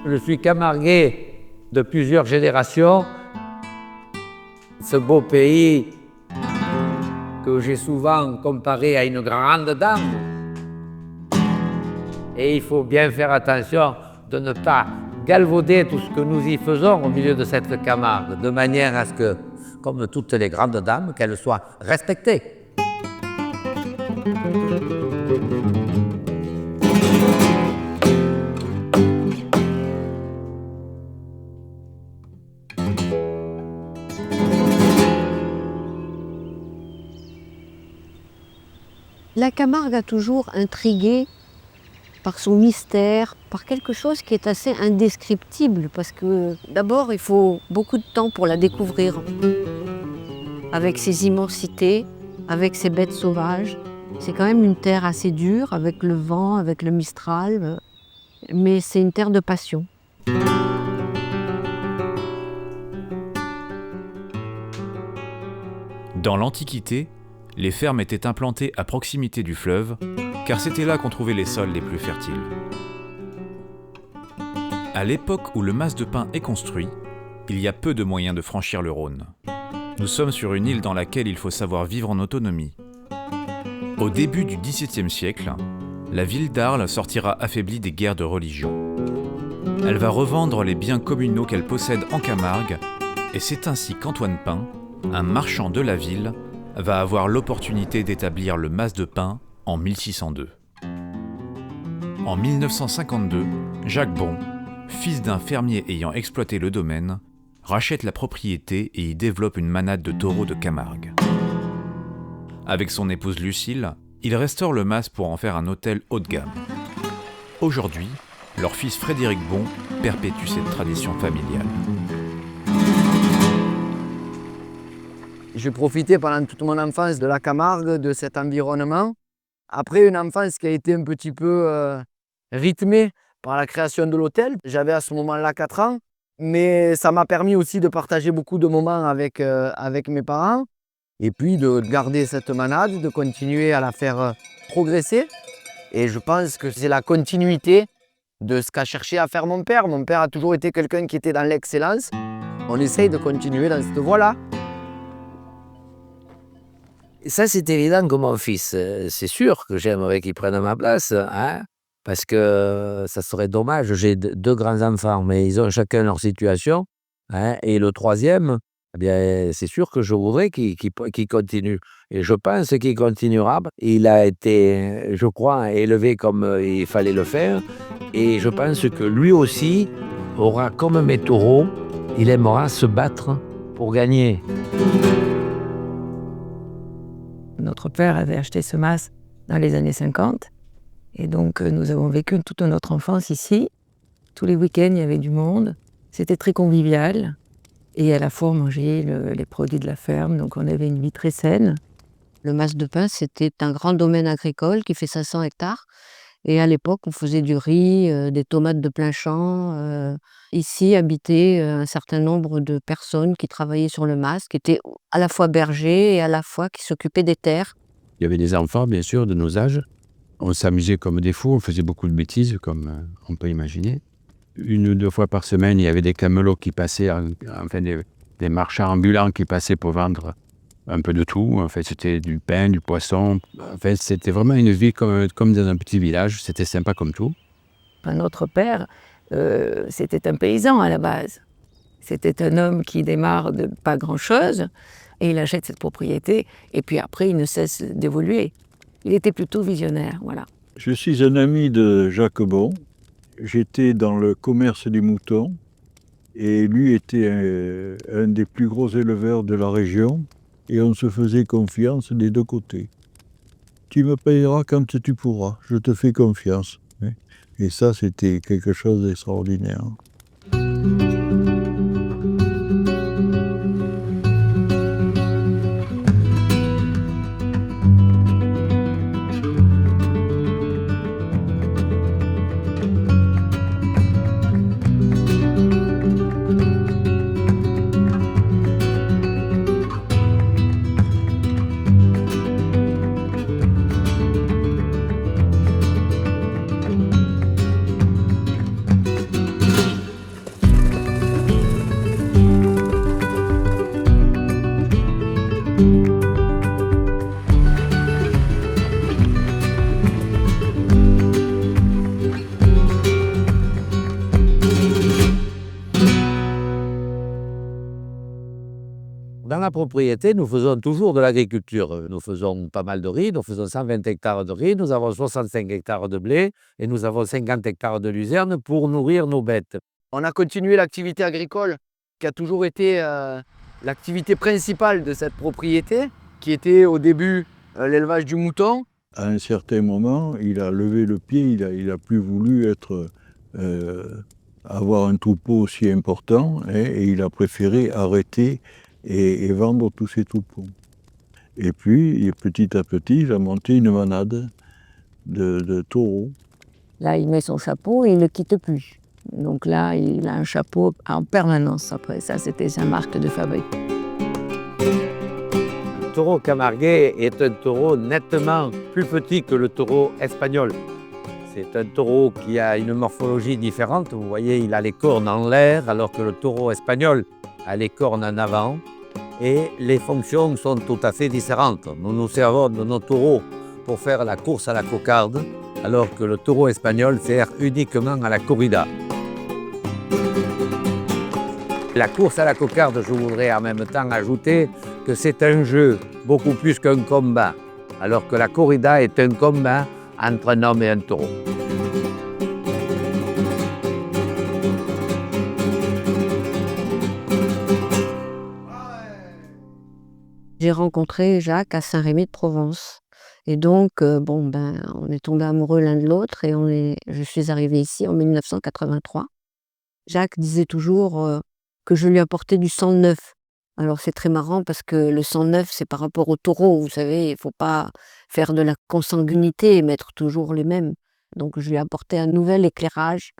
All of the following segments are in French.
Je suis camarguais de plusieurs générations. Ce beau pays que j'ai souvent comparé à une grande dame. Et il faut bien faire attention de ne pas galvauder tout ce que nous y faisons au milieu de cette Camargue, de manière à ce que, comme toutes les grandes dames, qu'elles soient respectées. La Camargue a toujours intrigué par son mystère, par quelque chose qui est assez indescriptible, parce que d'abord, il faut beaucoup de temps pour la découvrir. Avec ses immensités, avec ses bêtes sauvages, c'est quand même une terre assez dure, avec le vent, avec le Mistral, mais c'est une terre de passion. Dans l'Antiquité, les fermes étaient implantées à proximité du fleuve, car c'était là qu'on trouvait les sols les plus fertiles. À l'époque où le mas de pin est construit, il y a peu de moyens de franchir le Rhône. Nous sommes sur une île dans laquelle il faut savoir vivre en autonomie. Au début du XVIIe siècle, la ville d'Arles sortira affaiblie des guerres de religion. Elle va revendre les biens communaux qu'elle possède en Camargue, et c'est ainsi qu'Antoine Pin, un marchand de la ville, va avoir l'opportunité d'établir le mas de Pin en 1602. En 1952, Jacques Bon, fils d'un fermier ayant exploité le domaine, rachète la propriété et y développe une manade de taureaux de Camargue. Avec son épouse Lucille, il restaure le mas pour en faire un hôtel haut de gamme. Aujourd'hui, leur fils Frédéric Bon perpétue cette tradition familiale. J'ai profité pendant toute mon enfance de la Camargue, de cet environnement. Après, une enfance qui a été un petit peu rythmée par la création de l'hôtel. J'avais à ce moment-là 4 ans, mais ça m'a permis aussi de partager beaucoup de moments avec mes parents. Et puis de garder cette manade, de continuer à la faire progresser. Et je pense que c'est la continuité de ce qu'a cherché à faire mon père. Mon père a toujours été quelqu'un qui était dans l'excellence. On essaye de continuer dans cette voie-là. Ça, c'est évident que mon fils, c'est sûr que j'aimerais qu'il prenne ma place, hein, parce que ça serait dommage. J'ai 2 grands-enfants, mais ils ont chacun leur situation, hein, et le troisième, eh bien, c'est sûr que je voudrais qu'il continue. Et je pense qu'il continuera. Il a été, je crois, élevé comme il fallait le faire. Et je pense que lui aussi aura, comme mes taureaux, il aimera se battre pour gagner. Notre père avait acheté ce mas dans les années 50. Et donc, nous avons vécu toute notre enfance ici. Tous les week-ends, il y avait du monde. C'était très convivial. Et à la fois, on mangeait les produits de la ferme. Donc, on avait une vie très saine. Le mas de pin, c'était un grand domaine agricole qui fait 500 hectares. Et à l'époque, on faisait du riz, des tomates de plein champ. Ici habitaient un certain nombre de personnes qui travaillaient sur le mas, qui étaient à la fois bergers et à la fois qui s'occupaient des terres. Il y avait des enfants, bien sûr, de nos âges. On s'amusait comme des fous, on faisait beaucoup de bêtises, comme on peut imaginer. 1 ou 2 fois par semaine, il y avait des camelots qui passaient, enfin des marchands ambulants qui passaient pour vendre un peu de tout. En fait, c'était du pain, du poisson. En fait, c'était vraiment une vie comme dans un petit village. C'était sympa comme tout. Notre père, c'était un paysan à la base. C'était un homme qui démarre de pas grand-chose et il achète cette propriété. Et puis après, il ne cesse d'évoluer. Il était plutôt visionnaire, voilà. Je suis un ami de Jacques Bon. J'étais dans le commerce des moutons et lui était un des plus gros éleveurs de la région. Et on se faisait confiance des 2 côtés. Tu me payeras quand tu pourras, je te fais confiance. Et ça, c'était quelque chose d'extraordinaire. ma propriété, nous faisons toujours de l'agriculture. Nous faisons pas mal de riz, nous faisons 120 hectares de riz, nous avons 65 hectares de blé et nous avons 50 hectares de luzerne pour nourrir nos bêtes. On a continué l'activité agricole qui a toujours été l'activité principale de cette propriété, qui était au début l'élevage du mouton. À un certain moment, il a levé le pied, il a plus voulu avoir un troupeau aussi important, hein, et il a préféré arrêter et vendre tous ses troupeaux. Et puis, petit à petit, il a monté une manade de taureaux. Là, il met son chapeau et il ne le quitte plus. Donc là, il a un chapeau en permanence après. Ça, c'était sa marque de fabrique. Le taureau camarguais est un taureau nettement plus petit que le taureau espagnol. C'est un taureau qui a une morphologie différente. Vous voyez, il a les cornes en l'air, alors que le taureau espagnol a les cornes en avant. Et les fonctions sont tout à fait différentes. Nous nous servons de nos taureaux pour faire la course à la cocarde, alors que le taureau espagnol sert uniquement à la corrida. La course à la cocarde, je voudrais en même temps ajouter que c'est un jeu beaucoup plus qu'un combat, alors que la corrida est un combat entre un homme et un taureau. J'ai rencontré Jacques à Saint-Rémy-de-Provence. Et donc, on est tombés amoureux l'un de l'autre et je suis arrivée ici en 1983. Jacques disait toujours que je lui apportais du sang neuf. Alors c'est très marrant parce que le sang neuf, c'est par rapport au taureau. Vous savez, il ne faut pas faire de la consanguinité et mettre toujours les mêmes. Donc je lui ai apporté un nouvel éclairage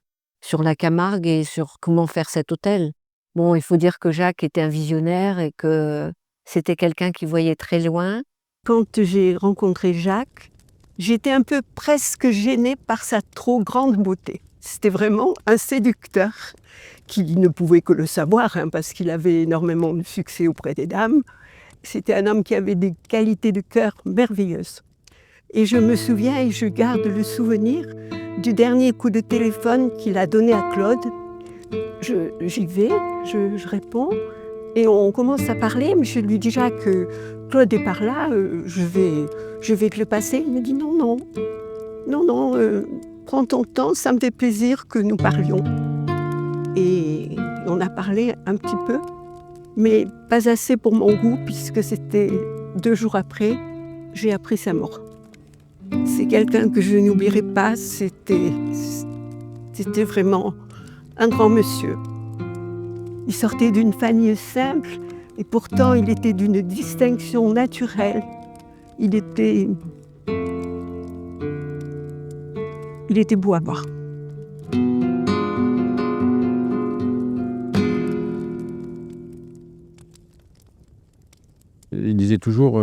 sur la Camargue et sur comment faire cet hôtel. Bon, il faut dire que Jacques était un visionnaire et que c'était quelqu'un qui voyait très loin. Quand j'ai rencontré Jacques, j'étais un peu presque gênée par sa trop grande beauté. C'était vraiment un séducteur qui ne pouvait que le savoir, parce qu'il avait énormément de succès auprès des dames. C'était un homme qui avait des qualités de cœur merveilleuses. Et je me souviens et je garde le souvenir du dernier coup de téléphone qu'il a donné à Claude. J'y vais, je réponds et on commence à parler, mais je lui dis Jacques, Claude est par là, je vais te le passer. Il me dit non, prends ton temps, ça me fait plaisir que nous parlions. Et on a parlé un petit peu, mais pas assez pour mon goût, puisque c'était 2 jours après, j'ai appris sa mort. C'est quelqu'un que je n'oublierai pas, c'était vraiment un grand monsieur. Il sortait d'une famille simple, et pourtant il était d'une distinction naturelle. Il était beau à voir. Il disait toujours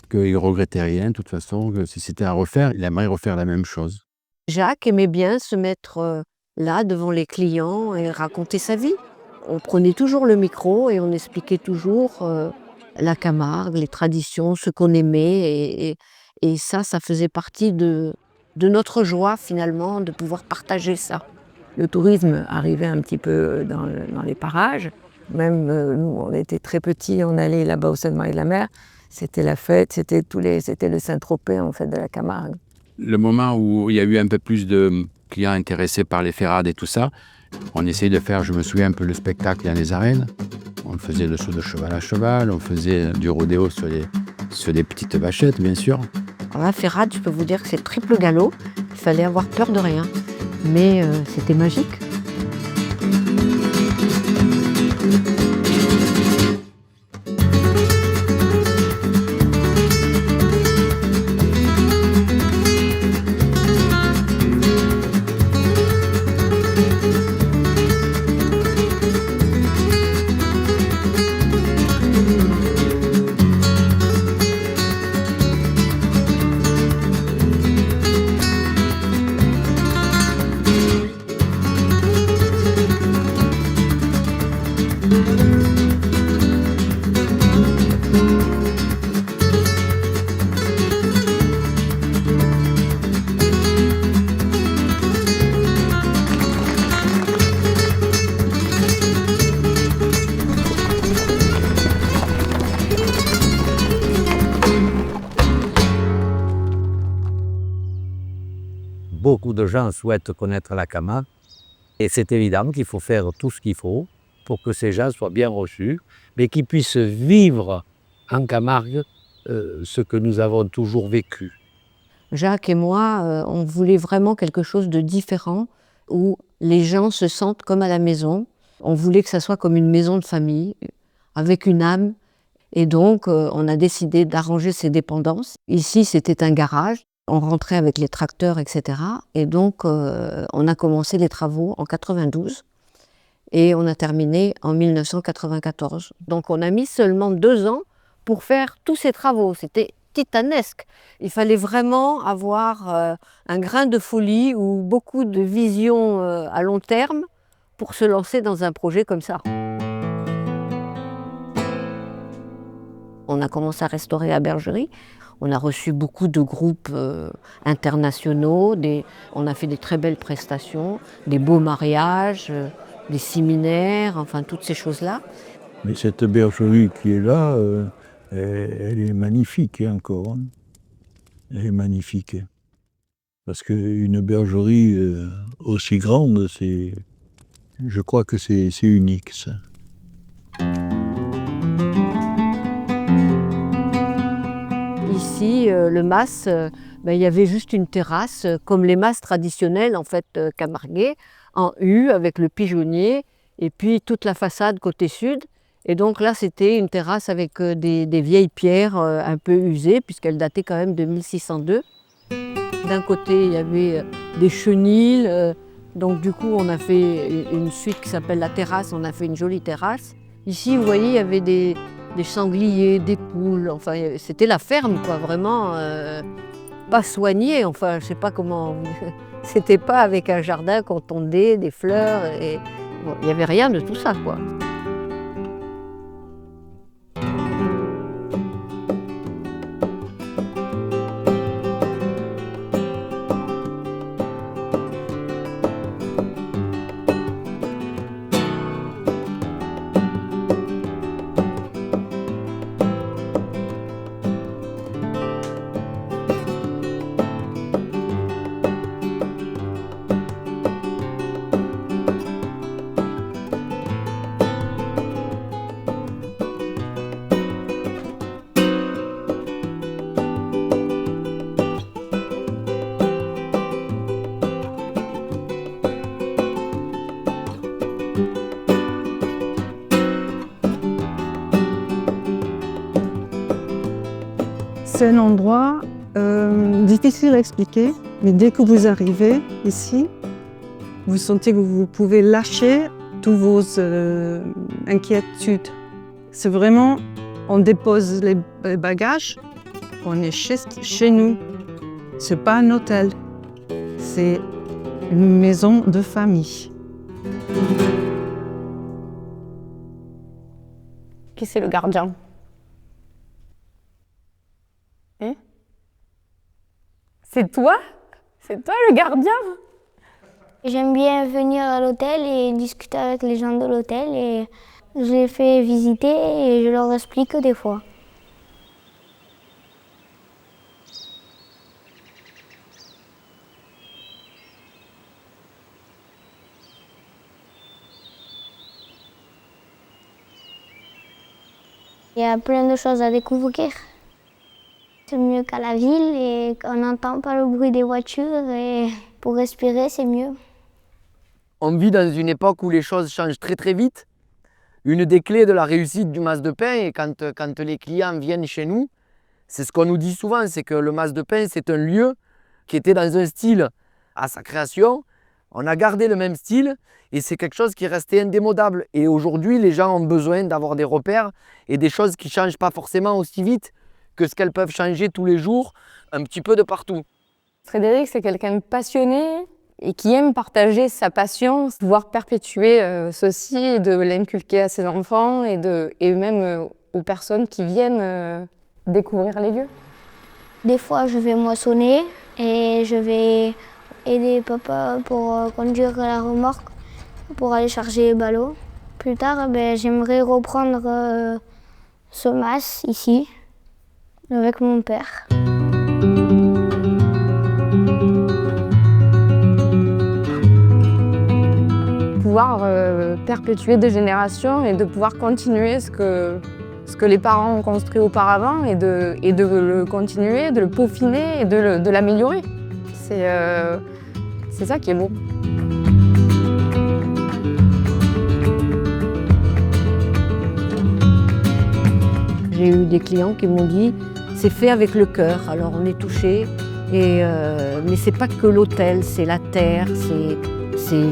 qu'il ne regrettait rien, de toute façon, que si c'était à refaire, il aimerait refaire la même chose. Jacques aimait bien se mettre là devant les clients et raconter sa vie. On prenait toujours le micro et on expliquait toujours la Camargue, les traditions, ce qu'on aimait. Et ça faisait partie de notre joie finalement, de pouvoir partager ça. Le tourisme arrivait un petit peu dans les parages. Même nous, on était très petits, on allait là-bas au Sainte-Marie-de-la-Mer. C'était la fête, c'était le Saint-Tropez en fait de la Camargue. Le moment où il y a eu un peu plus de clients intéressés par les ferrades et tout ça, on essayait de faire, je me souviens, un peu le spectacle dans les arènes. On faisait le saut de cheval à cheval, on faisait du rodéo sur les petites vachettes, bien sûr. Alors la ferrade, je peux vous dire que c'est triple galop. Il fallait avoir peur de rien. Mais c'était magique. beaucoup de gens souhaitent connaître la Camargue. Et c'est évident qu'il faut faire tout ce qu'il faut pour que ces gens soient bien reçus, mais qu'ils puissent vivre en Camargue ce que nous avons toujours vécu. Jacques et moi, on voulait vraiment quelque chose de différent, où les gens se sentent comme à la maison. On voulait que ça soit comme une maison de famille, avec une âme. Et donc, on a décidé d'arranger ces dépendances. Ici, c'était un garage. On rentrait avec les tracteurs, etc. Et donc, on a commencé les travaux en 92 et on a terminé en 1994. Donc, on a mis seulement 2 ans pour faire tous ces travaux. C'était titanesque. Il fallait vraiment avoir un grain de folie ou beaucoup de vision à long terme pour se lancer dans un projet comme ça. On a commencé à restaurer la bergerie. On a reçu beaucoup de groupes internationaux. On a fait des très belles prestations, des beaux mariages, des séminaires, enfin toutes ces choses-là. Mais cette bergerie qui est là, elle est magnifique encore. Hein. Elle est magnifique. Parce qu'une bergerie aussi grande, je crois que c'est unique, ça. Ici, le mas, il y avait juste une terrasse, comme les mas traditionnels en fait camarguais, en U avec le pigeonnier, et puis toute la façade côté sud. Et donc là, c'était une terrasse avec des vieilles pierres un peu usées, puisqu'elles dataient quand même de 1602. D'un côté, il y avait des chenils, donc du coup, on a fait une suite qui s'appelle la terrasse, on a fait une jolie terrasse. Ici, vous voyez, il y avait des sangliers, des poules, enfin, c'était la ferme, quoi, vraiment pas soignée, enfin, je sais pas comment. C'était pas avec un jardin qu'on tondait, des fleurs, et bon, il n'y avait rien de tout ça, quoi. C'est un endroit difficile à expliquer, mais dès que vous arrivez ici, vous sentez que vous pouvez lâcher toutes vos inquiétudes. C'est vraiment, on dépose les bagages, on est chez nous. C'est pas un hôtel, c'est une maison de famille. Qui c'est le gardien? C'est toi? C'est toi le gardien? J'aime bien venir à l'hôtel et discuter avec les gens de l'hôtel et je les fais visiter et je leur explique des fois. Il y a plein de choses à découvrir. C'est mieux qu'à la ville et on n'entend pas le bruit des voitures et pour respirer, c'est mieux. On vit dans une époque où les choses changent très très vite. Une des clés de la réussite du mas de pain, et quand les clients viennent chez nous, c'est ce qu'on nous dit souvent, c'est que le mas de pain, c'est un lieu qui était dans un style à sa création. On a gardé le même style et c'est quelque chose qui est resté indémodable. Et aujourd'hui, les gens ont besoin d'avoir des repères et des choses qui ne changent pas forcément aussi vite que ce qu'elles peuvent changer tous les jours, un petit peu de partout. Frédéric, c'est quelqu'un de passionné et qui aime partager sa passion, pouvoir perpétuer ceci et de l'inculquer à ses enfants et même aux personnes qui viennent découvrir les lieux. Des fois, je vais moissonner et je vais aider papa pour conduire la remorque, pour aller charger les ballots. Plus tard, j'aimerais reprendre ce mas ici, avec mon père. pouvoir perpétuer des générations et de pouvoir continuer ce que les parents ont construit auparavant et de le continuer, de le peaufiner et de l'améliorer. C'est ça qui est beau. J'ai eu des clients qui m'ont dit c'est fait avec le cœur, alors on est touché, mais c'est pas que l'hôtel, c'est la terre, c'est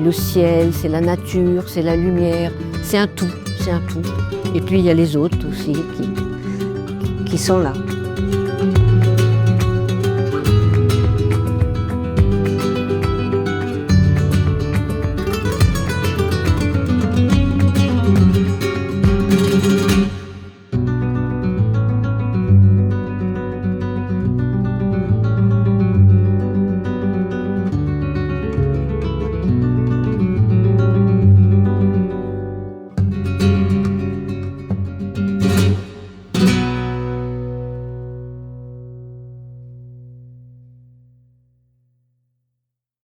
le ciel, c'est la nature, c'est la lumière, c'est un tout, c'est un tout. Et puis il y a les autres aussi qui sont là.